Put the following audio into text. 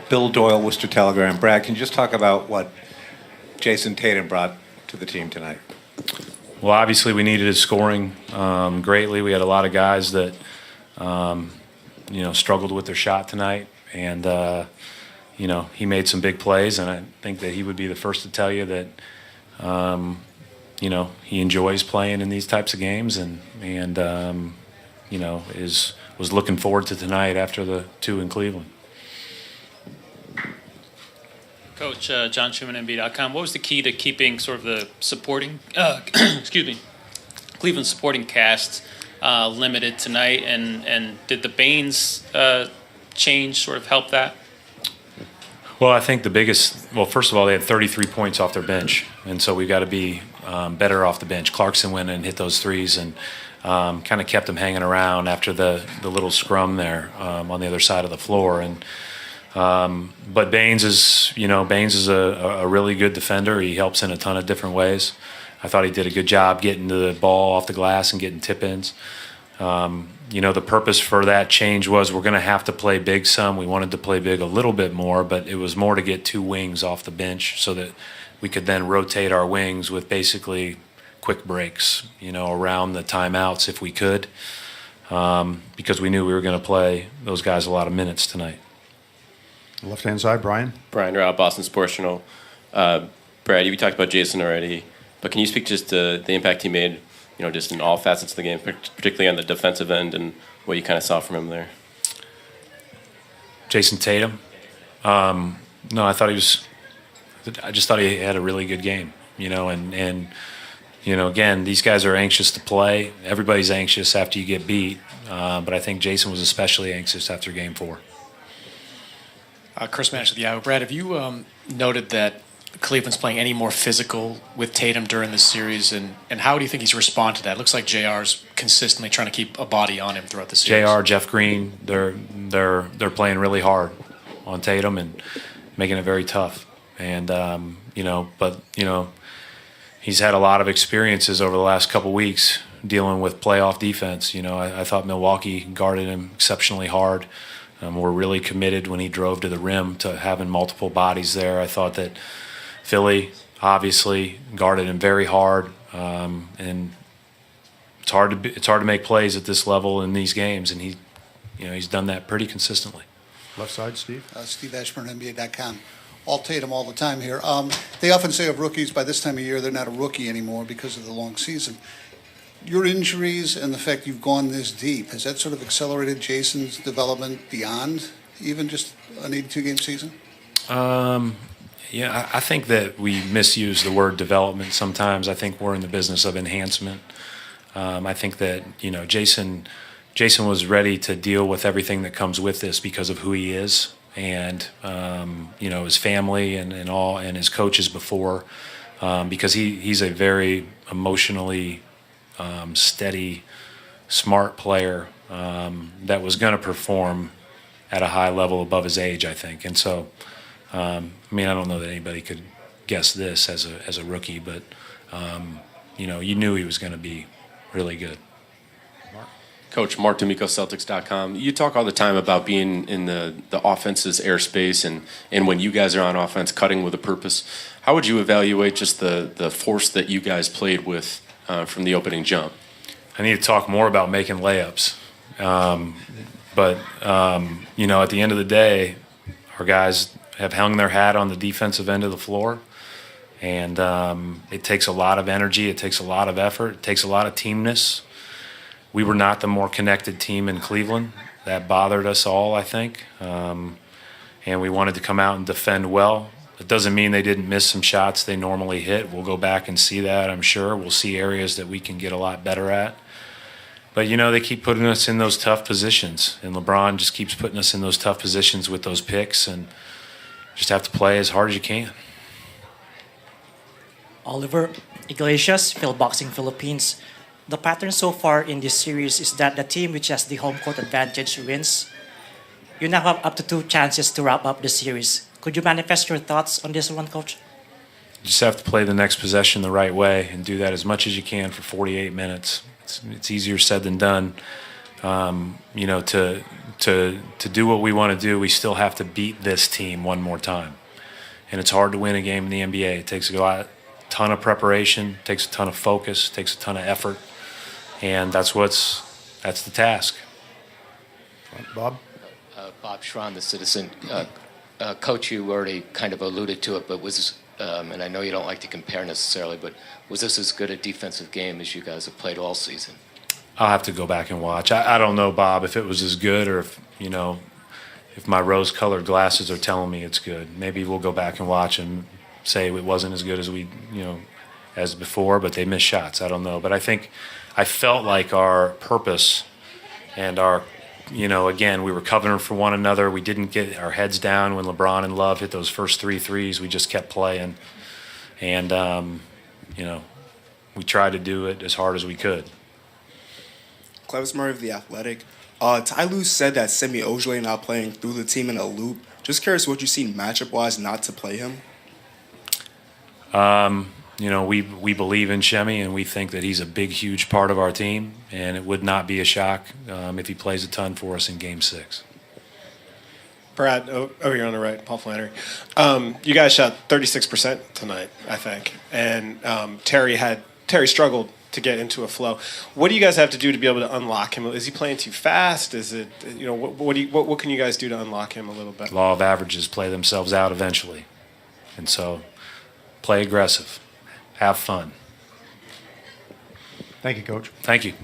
Bill Doyle, Worcester Telegram. Brad, can you just talk about what Jason Tatum brought to the team tonight? Well, obviously we needed his scoring greatly. We had a lot of guys that, struggled with their shot tonight. And, he made some big plays. And I think that he would be the first to tell you that, he enjoys playing in these types of games and was looking forward to tonight after the 2 in Cleveland. Coach, John Schumann, NBA.com. What was the key to keeping sort of the supporting, Cleveland supporting cast limited tonight? And did the Baines change sort of help that? Well, I think first of all, they had 33 points off their bench. And so we've got to be better off the bench. Clarkson went and hit those threes and kind of kept them hanging around after the little scrum there on the other side of the floor. And but Baines is a really good defender. He helps in a ton of different ways. I thought he did a good job getting the ball off the glass and getting tip-ins. The purpose for that change was we're going to have to play big some. We wanted to play big a little bit more, but it was more to get 2 wings off the bench so that we could then rotate our wings with basically quick breaks, around the timeouts if we could, because we knew we were going to play those guys a lot of minutes tonight. Left-hand side, Brian. Brian Rao, Boston Sports Journal. Brad, you talked about Jason already, but can you speak just to the impact he made, just in all facets of the game, particularly on the defensive end, and what you kind of saw from him there? Jason Tatum? No, I just thought he had a really good game, and again, these guys are anxious to play. Everybody's anxious after you get beat, but I think Jason was especially anxious after Game 4. Chris Manish of the Yahoo. Brad, have you noted that Cleveland's playing any more physical with Tatum during this series, and how do you think he's responded to that? It looks like JR's consistently trying to keep a body on him throughout the series. JR, Jeff Green, they're playing really hard on Tatum and making it very tough. And he's had a lot of experiences over the last couple weeks dealing with playoff defense. I thought Milwaukee guarded him exceptionally hard. We're really committed when he drove to the rim to having multiple bodies there. I thought that Philly obviously guarded him very hard, and it's hard to make plays at this level in these games, and he's done that pretty consistently. Left side, Steve. Steve Ashburn, NBA.com. All Tatum all the time here. They often say of rookies, by this time of year, they're not a rookie anymore because of the long season. Your injuries and the fact you've gone this deep, has that sort of accelerated Jason's development beyond even just an 82-game season? Yeah, I think that we misuse the word development sometimes. I think we're in the business of enhancement. I think that, Jason was ready to deal with everything that comes with this because of who he is and, his family and his coaches before, because he's a very emotionally steady, smart player that was going to perform at a high level above his age, I think. And so, I don't know that anybody could guess this as a rookie, but you knew he was going to be really good. Coach, Mark D'Amico, Celtics.com. You talk all the time about being in the offense's airspace and when you guys are on offense, cutting with a purpose. How would you evaluate just the force that you guys played with from the opening jump? I need to talk more about making layups. But at the end of the day, our guys have hung their hat on the defensive end of the floor. And it takes a lot of energy. It takes a lot of effort. It takes a lot of teamness. We were not the more connected team in Cleveland. That bothered us all, I think. And we wanted to come out and defend well. It doesn't mean they didn't miss some shots they normally hit. We'll go back and see that, I'm sure. We'll see areas that we can get a lot better at. But, they keep putting us in those tough positions. And LeBron just keeps putting us in those tough positions with those picks. And just have to play as hard as you can. Oliver Iglesias, Phil Boxing Philippines. The pattern so far in this series is that the team which has the home court advantage wins. You now have up to 2 chances to wrap up the series. Could you manifest your thoughts on this one, Coach? You just have to play the next possession the right way and do that as much as you can for 48 minutes. It's easier said than done. you know, to do what we want to do, we still have to beat this team one more time. And it's hard to win a game in the NBA. It takes a ton of preparation, takes a ton of focus, takes a ton of effort, and that's the task. Bob? Bob Schron, the Citizen. Coach, you already kind of alluded to it, but and I know you don't like to compare necessarily, but was this as good a defensive game as you guys have played all season? I'll have to go back and watch. I don't know, Bob, if it was as good or if, you know, if my rose-colored glasses are telling me it's good. Maybe we'll go back and watch and say it wasn't as good as as before, but they missed shots. I don't know. But I felt like our purpose and our, you know, again, we were covering for one another. We didn't get our heads down when LeBron and Love hit those first 3 threes. We just kept playing. And, you know, we tried to do it as hard as we could. Clevis Murray of The Athletic. Ty Lue said that Semi Ojeleye not playing threw the team in a loop. Just curious what you seen matchup-wise not to play him. You know, we believe in Shemi, and we think that he's a big, huge part of our team, and it would not be a shock if he plays a ton for us in Game 6. Brad, over here on the right, Paul Flannery. You guys shot 36% tonight, I think, and Terry struggled to get into a flow. What do you guys have to do to be able to unlock him? Is he playing too fast? Is it, you know, what can you guys do to unlock him a little bit? Law of averages play themselves out eventually, and so play aggressive, have fun. Thank you, Coach. Thank you.